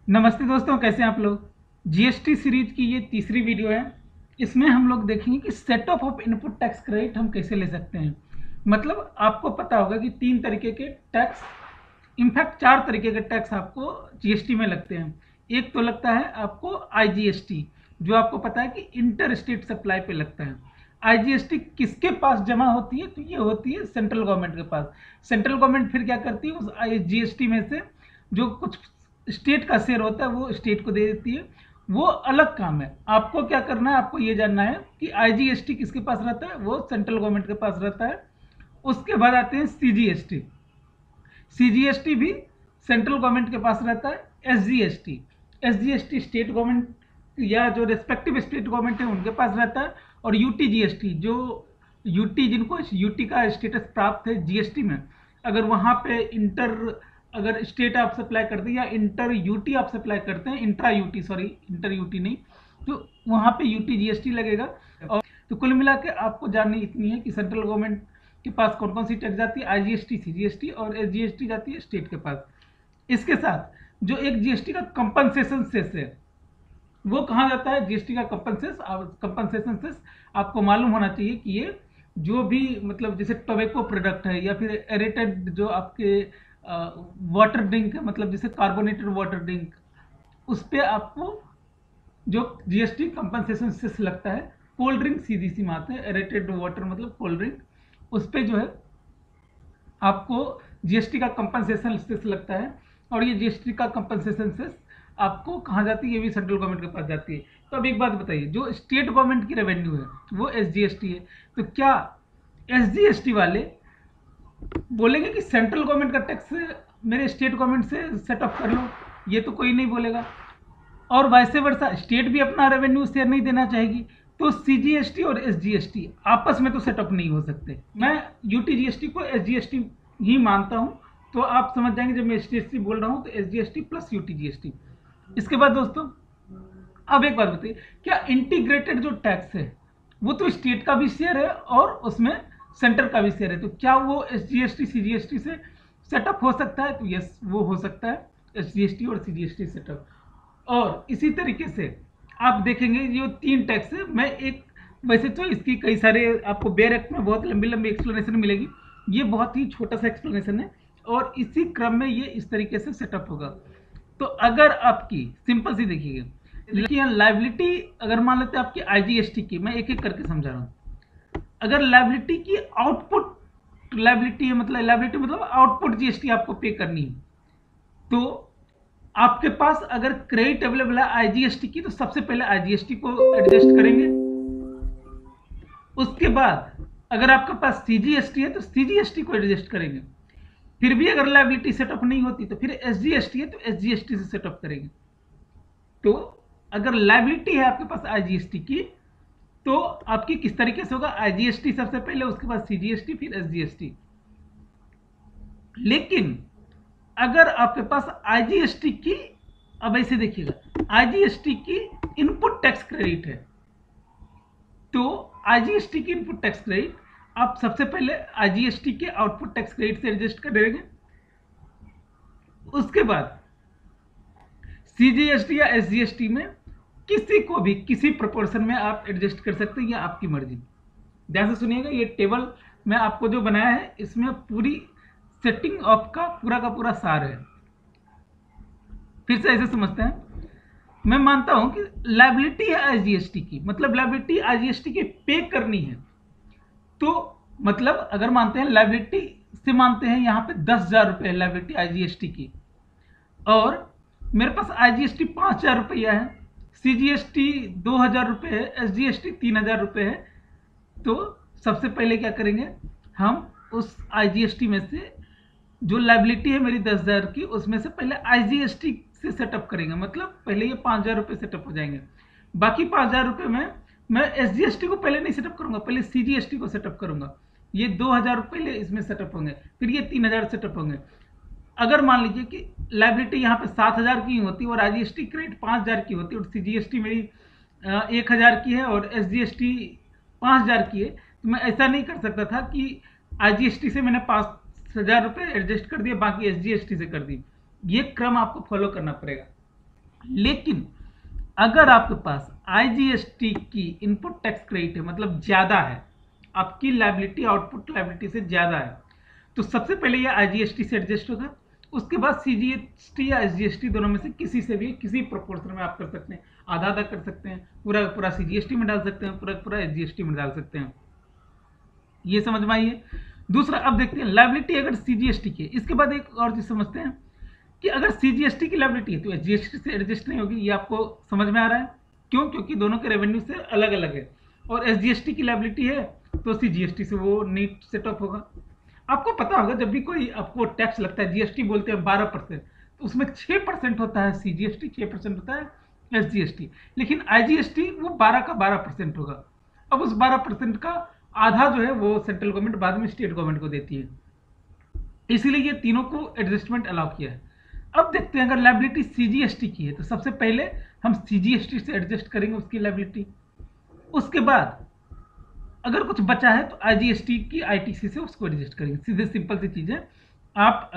नमस्ते दोस्तों, कैसे हैं आप लोग। जीएसटी सीरीज की ये तीसरी वीडियो है। इसमें हम लोग देखेंगे कि set of input tax credit हम कैसे ले सकते हैं। मतलब आपको पता होगा कि तीन तरीके के टैक्स, इनफैक्ट चार तरीके के टैक्स आपको जीएसटी में लगते हैं। एक तो लगता है आपको आईजीएसटी, जो आपको पता है कि इंटर स्टेट सप्लाई पे लगता है। आईजीएसटी किसके पास जमा होती है? तो ये होती है सेंट्रल गवर्नमेंट के पास। सेंट्रल गवर्नमेंट फिर क्या करती है, उस आईजीएसटी में से जो कुछ स्टेट का शेयर होता है वो स्टेट को दे देती है। वो अलग काम है। आपको क्या करना है, आपको ये जानना है कि आईजीएसटी किसके पास रहता है। वो सेंट्रल गवर्नमेंट के पास रहता है। उसके बाद आते हैं सीजीएसटी। सीजीएसटी भी सेंट्रल गवर्नमेंट के पास रहता है। एसजीएसटी, एसजीएसटी स्टेट गवर्नमेंट या जो रेस्पेक्टिव स्टेट गवर्नमेंट है उनके पास रहता है। और यूटीजीएसटी, जो यूटी, जिनको यूटी का स्टेटस प्राप्त है जीएसटी में, अगर वहां पे अगर स्टेट आप सप्लाई करते हैं या इंटर यूटी आप सप्लाई करते हैं, intra UT, sorry inter UT नहीं, तो वहां पे यूटी जीएसटी लगेगा। और तो कुल मिला के आपको जाननी इतनी है कि सेंट्रल गवर्नमेंट के पास कौन कौन सी टैक्स जाती है, आईजीएसटी, सीजीएसटी और एसजीएसटी जाती है स्टेट के पास। इसके साथ जो एक जीएसटी का कंपनसेशन सेस है, वो कहाँ जाता है? जीएसटी का कंपनसेशन सेस आपको मालूम होना चाहिए कि ये जो भी, मतलब जैसे टोबैको प्रोडक्ट है या फिर एरेटेड जो आपके वाटर ड्रिंक है, मतलब जैसे कार्बोनेटेड वाटर ड्रिंक, उस पर आपको जो जीएसटी कंपनसेशन सेस लगता है। कोल्ड ड्रिंक सीधी सी बात है, एरेटेड वाटर मतलब कोल्ड ड्रिंक, उस पर जो है आपको जीएसटी का कंपनसेशन सेस लगता है। और ये जीएसटी का कंपनसेशन सेस आपको कहाँ जाती है? ये भी सेंट्रल गवर्नमेंट के पास जाती है। तो अब एक बात बताइए, जो स्टेट गवर्नमेंट की रेवेन्यू है वो एसजीएसटी है, तो क्या एसजीएसटी वाले बोलेंगे कि सेंट्रल गवर्नमेंट का टैक्स मेरे स्टेट गवर्नमेंट से सेट ऑफ कर लो? ये तो कोई नहीं बोलेगा। और वैसे वर्षा स्टेट भी अपना रेवेन्यू शेयर नहीं देना चाहेगी। तो सीजीएसटी और एसजीएसटी आपस में तो सेटअप नहीं हो सकते। मैं यूटीजीएसटी को एसजीएसटी ही मानता हूं। तो आप समझ जाएंगे जब मैं एसजीएसटी बोल रहा हूं तो एसजीएसटी प्लस यूटीजीएसटी। इसके बाद दोस्तों, अब एक बात बताइए, क्या इंटीग्रेटेड जो टैक्स है वो तो स्टेट का भी शेयर है और उसमें सेंटर का भी शेयर है, तो क्या वो एसजीएसटी सीजीएसटी से सेटअप हो सकता है? तो यस, वो हो सकता है, एसजीएसटी और सीजीएसटी सेटअप। और इसी तरीके से आप देखेंगे जो तीन टैक्स है, मैं एक, वैसे तो इसकी कई सारे आपको बेयर एक्ट में बहुत लंबी लंबी एक्सप्लेनेशन मिलेगी। ये बहुत ही छोटा सा एक्सप्लेनेशन है और इसी क्रम में ये इस तरीके से सेटअप होगा। तो अगर आपकी सिंपल सी देखिएगा, देखिए लाइबिलिटी अगर मान लेते हैं आपकी आईजीएसटी की, मैं एक एक करके समझा रहा हूँ। अगर लाइबिलिटी की आउटपुट लाइबिलिटी है, मतलब लाइबिलिटी मतलब आउटपुट जीएसटी आपको पे करनी है, तो आपके पास अगर क्रेडिट अवेलेबल है आईजीएसटी की, तो सबसे पहले आईजीएसटी को एडजस्ट करेंगे। उसके बाद अगर आपके पास सीजीएसटी है तो सीजीएसटी को एडजस्ट करेंगे। फिर भी अगर लाइबिलिटी सेटअप नहीं होती तो फिर एसजीएसटी है तो एसजीएसटी से सेटअप करेंगे। तो अगर लाइबिलिटी है आपके पास आईजीएसटी की, तो आपकी किस तरीके से होगा? आईजीएसटी सबसे पहले, उसके बाद सीजीएसटी, फिर एसजीएसटी। लेकिन अगर आपके पास आईजीएसटी की, अब ऐसे देखिएगा, आईजीएसटी की इनपुट टैक्स क्रेडिट है, तो आईजीएसटी की इनपुट टैक्स क्रेडिट आप सबसे पहले आईजीएसटी के आउटपुट टैक्स क्रेडिट से एडजस्ट कर देंगे। उसके बाद सीजीएसटी या एसजीएसटी में किसी को भी किसी प्रोपोर्शन में आप एडजस्ट कर सकते हैं, या आपकी मर्जी। ध्यान से सुनिएगा, ये टेबल मैं आपको जो बनाया है इसमें पूरी सेटिंग ऑफ का पूरा सार है। फिर से ऐसे समझते हैं, मैं मानता हूं कि लायबिलिटी है आईजीएसटी की, मतलब लायबिलिटी आईजीएसटी की पे करनी है। तो मतलब अगर मानते हैं लायबिलिटी से, मानते हैं यहां पे 10,000 रुपए लायबिलिटी आईजीएसटी की, और मेरे पास आईजीएसटी 5,000 रुपया है, सीजीएसटी 2,000 रुपये है, एसजीएसटी 3,000 रुपये है। तो सबसे पहले क्या करेंगे, हम उस आईजीएसटी में से जो लायबिलिटी है मेरी 10,000 की, उसमें से पहले आईजीएसटी से सेटअप करेंगे। मतलब पहले ये 5,000 रुपये सेटअप हो जाएंगे। बाकी 5,000 रुपये में मैं एसजीएसटी को पहले नहीं सेटअप करूंगा, पहले सीजीएसटी को सेटअप करूंगा। ये 2,000 पहले इसमें सेटअप होंगे, फिर ये 3,000 सेटअप होंगे। अगर मान लीजिए कि लायबिलिटी यहाँ पे 7,000 की होती और आईजीएसटी क्रेडिट 5,000 की होती और सीजीएसटी मेरी 1,000 की है और एसजीएसटी 5,000 की है, तो मैं ऐसा नहीं कर सकता था कि आईजीएसटी से मैंने 5,000 रुपये एडजस्ट कर दिए, बाकी एसजीएसटी से कर दी। ये क्रम आपको फॉलो करना पड़ेगा। लेकिन अगर आपके पास आईजीएसटी की इनपुट टैक्स क्रेडिट है, मतलब ज्यादा है, आपकी लायबिलिटी आउटपुट लायबिलिटी से ज्यादा है, तो सबसे पहले ये आईजीएसटी से एडजस्ट होगा। उसके बाद सीजीएसटी या एसजीएसटी दोनों में से किसी से भी किसी प्रोपोर्शन में आप कर सकते हैं, आधा आधा कर सकते हैं, पूरा पूरा सीजीएसटी में डाल सकते हैं, पूरा पूरा एसजीएसटी में डाल सकते हैं। ये समझ में आई है। दूसरा अब देखते हैं लायबिलिटी अगर सीजीएसटी की है। इसके बाद एक और चीज समझते हैं कि अगर सीजीएसटी की लायबिलिटी है तो एसजीएसटी से एडजस्ट नहीं होगी। ये आपको समझ में आ रहा है क्यों? क्योंकि दोनों के रेवेन्यू से अलग अलग है, और एसजीएसटी की लायबिलिटी है तो सीजीएसटी से वो नीट सेटअप होगा। आपको पता होगा जब भी कोई आपको टैक्स लगता है, जीएसटी बोलते हैं 12%, तो उसमें 6% होता है सीजीएसटी, 6% होता है एसजीएसटी, लेकिन आईजीएसटी वो 12 का 12% होगा। अब उस 12% का आधा जो है वो सेंट्रल गवर्नमेंट बाद में स्टेट गवर्नमेंट को देती है, इसीलिए ये तीनों को एडजस्टमेंट अलाउ किया है। अब देखते हैं अगर लायबिलिटी सीजीएसटी की है तो सबसे पहले हम सीजीएसटी से एडजस्ट करेंगे उसकी लायबिलिटी। उसके बाद अगर कुछ बचा है तो आईजीएसटी की आईटीसी से उसको एडजस्ट करेंगे। सीधे सिंपल सी चीज है। आप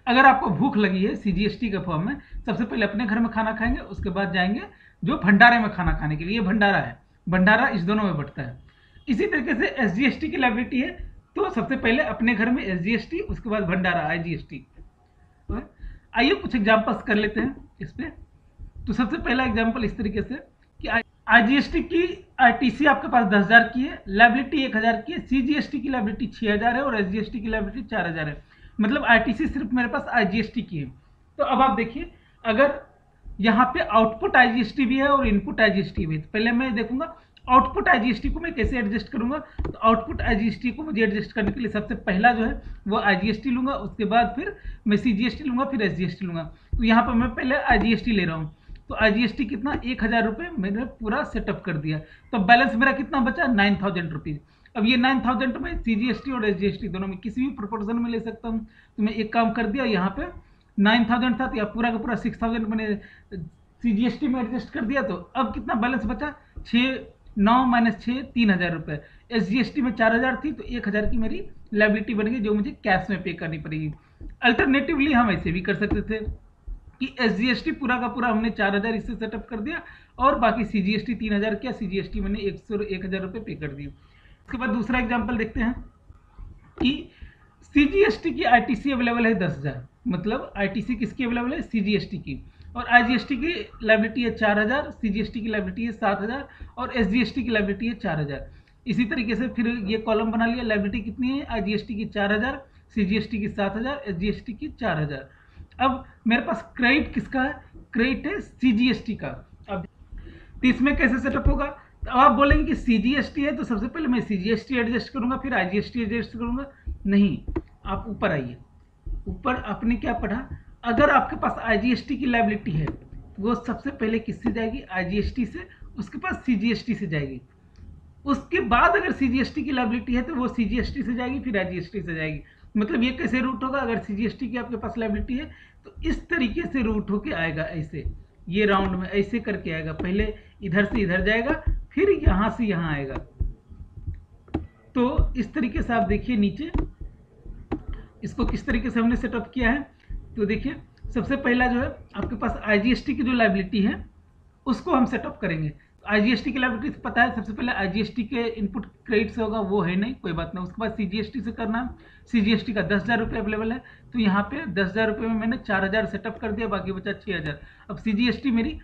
अगर आपको भूख लगी है सीजीएसटी के फॉर्म में, सबसे पहले अपने घर में खाना खाएंगे, उसके बाद जाएंगे जो भंडारे में खाना खाने के लिए, भंडारा है, भंडारा इस दोनों में बढ़ता है। इसी तरीके से एसजीएसटी की लायबिलिटी है तो सबसे पहले अपने घर में एसजीएसटी, उसके बाद भंडारा आईजीएसटी। आइए कुछ एग्जांपल्स कर लेते हैं इस पे। तो सबसे पहला एग्जांपल इस तरीके से कि आईजीएसटी की आईटीसी आपके पास 10,000 की है, लायबिलिटी 1,000 की है, सीजीएसटी की लायबिलिटी 6,000 है और एसजीएसटी की लायबिलिटी 4,000 है। मतलब आईटीसी सिर्फ मेरे पास आईजीएसटी की है। तो अब आप देखिए अगर यहाँ पे आउटपुट आईजीएसटी भी है और इनपुट आईजीएसटी भी है, तो पहले मैं देखूंगा आउटपुट आईजीएसटी को मैं कैसे एडजस्ट करूंगा। तो आउटपुट आईजीएसटी को मुझे एडजस्ट करने के लिए सबसे पहला जो है वो आईजीएसटी लूंगा, उसके बाद फिर मैं सीजीएसटी लूंगा, फिर एसजीएसटी लूंगा। तो यहाँ पर मैं पहले आईजीएसटी ले रहा हूँ, तो आईजीएसटी कितना 1,000 रुपये मैंने पूरा सेटअप कर दिया। तो बैलेंस मेरा कितना बचा 9,000 रुपीज। अब ये 9,000 में सीजीएसटी और एसजीएसटी दोनों में किसी भी प्रोपोर्शन में ले सकता हूँ। तो मैं एक काम कर दिया, यहाँ पे 9,000 था तो यह पूरा का पूरा 6,000 मैंने सीजीएसटी में एडजस्ट कर दिया। तो अब कितना बैलेंस बचा 9 - 6 3,000 रुपये। एसजीएसटी में 4,000 थी तो 1,000 की मेरी लायबिलिटी बन गई जो मुझे कैश में पे करनी पड़ेगी। अल्टरनेटिवली हम ऐसे भी कर सकते थे कि एसजीएसटी पूरा का पूरा हमने 4,000 इससे सेटअप कर दिया और बाकी सीजीएसटी 3,000 किया, सीजीएसटी मैंने 1,000 रुपये पे कर दिए। उसके बाद दूसरा एग्जाम्पल देखते हैं कि सीजीएसटी की आईटीसी अवेलेबल है 10,000, मतलब आईटीसी किसकी अवेलेबल है सीजीएसटी की, और आईजीएसटी की लायबिलिटी है 4,000, सीजीएसटी की लायबिलिटी है 7,000 और एसजीएसटी की लायबिलिटी है 4,000। इसी तरीके से फिर ये कॉलम बना लिया, लायबिलिटी कितनी है आईजीएसटी की 4,000, सीजीएसटी की 7,000, एसजीएसटी की 4,000। अब मेरे पास क्रेडिट किसका है, क्रेडिट है सीजीएसटी का। अब तो इसमें कैसे सेटअप होगा, तो अब आप बोलेंगे कि सीजीएसटी है तो सबसे पहले मैं सीजीएसटी एडजस्ट करूंगा फिर आईजीएसटी एडजस्ट करूंगा। नहीं, आप ऊपर आइए, ऊपर आपने क्या पढ़ा, अगर आपके पास आईजीएसटी की लायबिलिटी है तो वो सबसे पहले किससे जाएगी आईजीएसटी से, उसके पास सीजीएसटी से जाएगी। उसके बाद अगर सीजीएसटी की लायबिलिटी है तो वो सीजीएसटी से जाएगी फिर आईजीएसटी से जाएगी। मतलब ये कैसे रूट होगा, अगर सीजीएसटी की आपके पास लायबिलिटी है तो इस तरीके से रूट होके आएगा, ऐसे ये राउंड में ऐसे करके आएगा, पहले इधर से इधर जाएगा फिर यहां से यहां आएगा। तो इस तरीके से आप देखिए नीचे इसको किस तरीके से हमने सेटअप किया है। तो देखिए सबसे पहला जो है आपके पास आईजीएसटी की जो लायबिलिटी है उसको हम सेटअप करेंगे। आईजीएसटी की लायबिलिटी पता है, सबसे पहले आईजीएसटी के इनपुट क्रेडिट से होगा, वो है नहीं, कोई बात नहीं। उसके बाद सीजीएसटी से करना है, सीजीएसटी का 10,000 रुपये अवेलेबल है तो यहाँ पे 10,000 रुपये में मैंने 4,000 सेटअप कर दिया, बाकी बचा 6,000। अब सीजीएसटी मेरी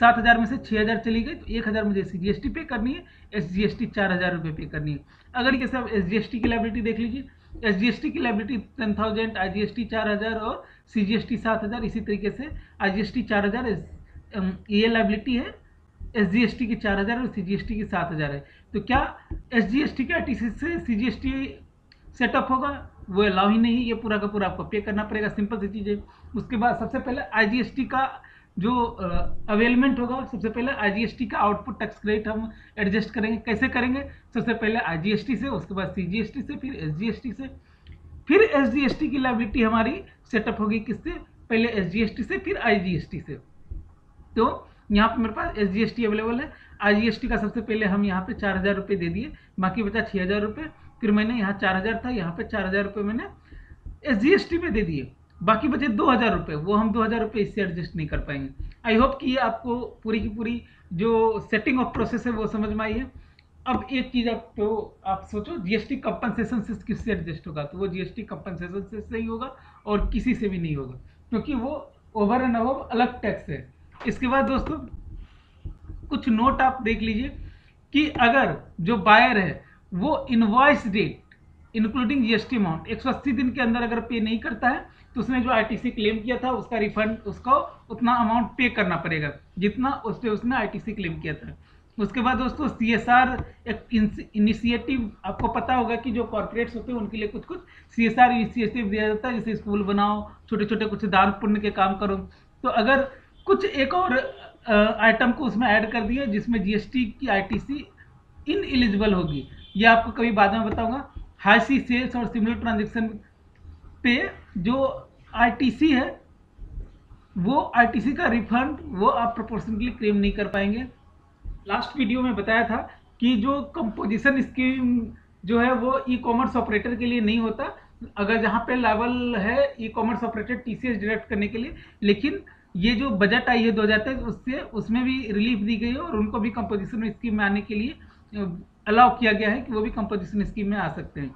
7,000 में से 6,000 चली गई तो 1,000 मुझे सीजीएसटी पे करनी है, एसजीएसटी 4,000 रुपये पे करनी है। अगर कैसे आप एसजीएसटी की लायबिलिटी देख लीजिए, एसजीएसटी की लायबिलिटी 10,000, आईजीएसटी 4,000 और सीजीएसटी 7,000। इसी तरीके से आईजीएसटी 4,000 ये लायबिलिटी है, एसजीएसटी की 4,000 और सीजीएसटी की 7,000 है। तो क्या एसजीएसटी के आईटीसी से सीजीएसटी सेटअप होगा, वो अलाउ ही नहीं, ये पूरा का पूरा आपको पे करना पड़ेगा, सिंपल सी चीज़ है। उसके बाद सबसे पहले आईजीएसटी का जो अवेलमेंट होगा, सबसे पहले आईजीएसटी का आउटपुट टैक्स क्रेडिट हम एडजस्ट करेंगे। कैसे करेंगे, सबसे पहले आईजीएसटी से, उसके बाद सीजीएसटी से, फिर एसजीएसटी से, फिर एसजीएसटी की लायबिलिटी हमारी सेटअप होगी किससे, पहले एसजीएसटी से फिर आईजीएसटी से। तो यहाँ पे मेरे पास एसजीएसटी अवेलेबल है, आईजीएसटी का सबसे पहले हम यहाँ पे 4,000 रुपये दे दिए, बाकी बचा 6,000 रुपये। फिर मैंने यहाँ 4,000 था, यहाँ पे 4,000 रुपये मैंने एसजीएसटी में दे दिए। बाकी बचे 2,000 रुपये, वो हम 2,000 रुपये इससे एडजस्ट नहीं कर पाएंगे। आई होप कि ये आपको पूरी की पूरी जो सेटिंग ऑफ प्रोसेस है वो समझ में आई है। अब एक चीज आप सोचो, जीएसटी कंपनसेशन से किससे एडजस्ट होगा, तो वो जीएसटी कंपनसेशन से ही होगा और किसी से भी नहीं होगा, क्योंकि वो ओवर एंड अबव अलग टैक्स है। इसके बाद दोस्तों कुछ नोट आप देख लीजिए कि अगर जो बायर है वो invoice date including GST amount 180 दिन के अंदर अगर पे नहीं करता है तो उसने जो आईटीसी क्लेम किया था उसका रिफंड, उसको उतना अमाउंट पे करना पड़ेगा जितना उसने आईटीसी क्लेम किया था। उसके बाद दोस्तों सीएसआर एक इनिशिएटिव, आपको पता होगा कि जो कॉर्पोरेट्स होते हैं उनके लिए कुछ कुछ सीएसआर इनिशिएटिव दिया जाता है, जैसे स्कूल बनाओ, छोटे छोटे कुछ दान पुण्य के काम करो। तो अगर कुछ एक और आइटम को उसमें ऐड कर दिया जिसमें जीएसटी की आईटीसी इन एलिजिबल होगी, ये आपको कभी बाद में बताऊंगा। हाई सी सेल्स और सिमिलर ट्रांजेक्शन पे जो आईटीसी है वो आईटीसी का रिफंड वो आप प्रोपोर्शनली क्लेम नहीं कर पाएंगे। लास्ट वीडियो में बताया था कि जो कंपोजिशन स्कीम जो है वो ई कॉमर्स ऑपरेटर के लिए नहीं होता, अगर जहाँ पे लेवल है e commerce operator TCS direct करने के लिए, लेकिन ये जो बजट आई है 2023 उससे उसमें भी रिलीफ दी गई है और उनको भी कंपोजिशन स्कीम में आने के लिए अलाउ किया गया है कि वो भी कंपोजिशन स्कीम में आ सकते हैं।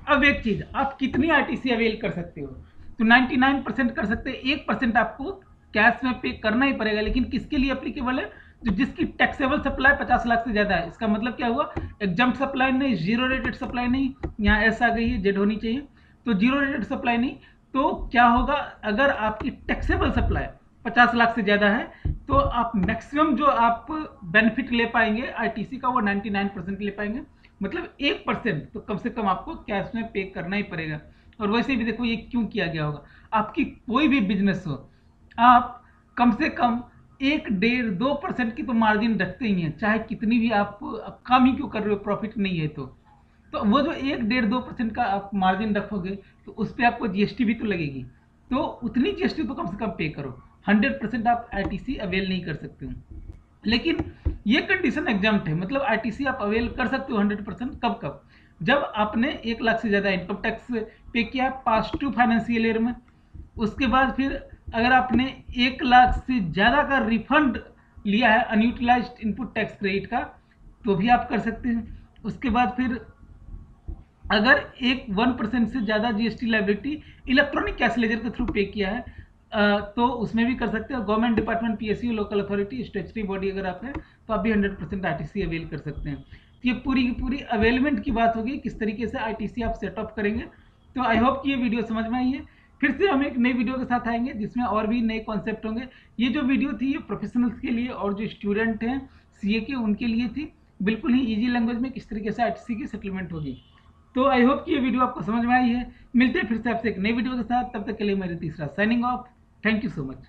अब एक चीज, आप कितनी आईटीसी अवेल कर सकते हो, तो 99% कर सकते हैं, 1% आपको कैश में पे करना ही पड़ेगा। लेकिन किसके लिए एप्लीकेबल है, जो जिसकी टैक्सेबल सप्लाई 50 लाख से ज्यादा है। इसका मतलब क्या हुआ, एग्जम्प्ट सप्लाई नहीं, जीरो रेटेड सप्लाई नहीं, यहाँ एस आ गई है, जेड होनी चाहिए, तो जीरो रेटेड सप्लाई नहीं। तो क्या होगा, अगर आपकी टैक्सेबल सप्लाई 50 लाख से ज्यादा है तो आप मैक्सिमम जो आप बेनिफिट ले पाएंगे आईटीसी का वो 99% ले पाएंगे, मतलब 1% तो कम से कम आपको कैश में पे करना ही पड़ेगा। और वैसे भी देखो ये क्यों किया गया होगा, आपकी कोई भी बिजनेस हो आप कम से कम 1-1.5-2% की तो मार्जिन रखते ही हैं, चाहे कितनी भी आप काम ही क्यों कर रहे हो, प्रॉफिट नहीं है तो वो जो 1-1.5-2% का आप मार्जिन रखोगे तो उस पर आपको जीएसटी भी तो लगेगी, तो उतनी जीएसटी तो कम से कम पे करो। 100% आप आईटीसी अवेल नहीं कर सकते हो, लेकिन ये कंडीशन एग्जाम्प्ट है, मतलब आईटीसी आप अवेल कर सकते हो 100%। कब कब, जब आपने 1 लाख से ज्यादा इनकम टैक्स पे किया पास्ट टू फाइनेंशियल ईयर में, उसके बाद फिर अगर आपने 1 लाख से ज्यादा का रिफंड लिया है अनयूटिलाइज्ड इनपुट टैक्स क्रेडिट का तो भी आप कर सकते हैं। उसके बाद फिर अगर 1% से ज्यादा GST liability electronic cash ledger के थ्रू पे किया है तो उसमें भी कर सकते हैं। Government department, PSU, local authority, statutory body अगर आप है तो आप भी 100% आईटीसी अवेल कर सकते हैं। तो ये पूरी की पूरी अवेलमेंट की बात होगी, किस तरीके से आईटीसी आप सेटअप करेंगे। तो आई होप कि ये वीडियो समझ में आई है। फिर से हम एक नई वीडियो के साथ आएंगे जिसमें और भी नए कॉन्सेप्ट होंगे। ये जो वीडियो थी ये प्रोफेशनल्स के लिए और जो स्टूडेंट हैं सीए के उनके लिए थी, बिल्कुल ही ईजी लैंग्वेज में किस तरीके से आईटीसी की सेटलमेंट होगी। तो आई होप कि ये वीडियो आपको समझ में आई है। मिलते हैं फिर से आपसे एक नई वीडियो के साथ, तब तक के लिए मेरी तीसरा signing off. Thank you so much.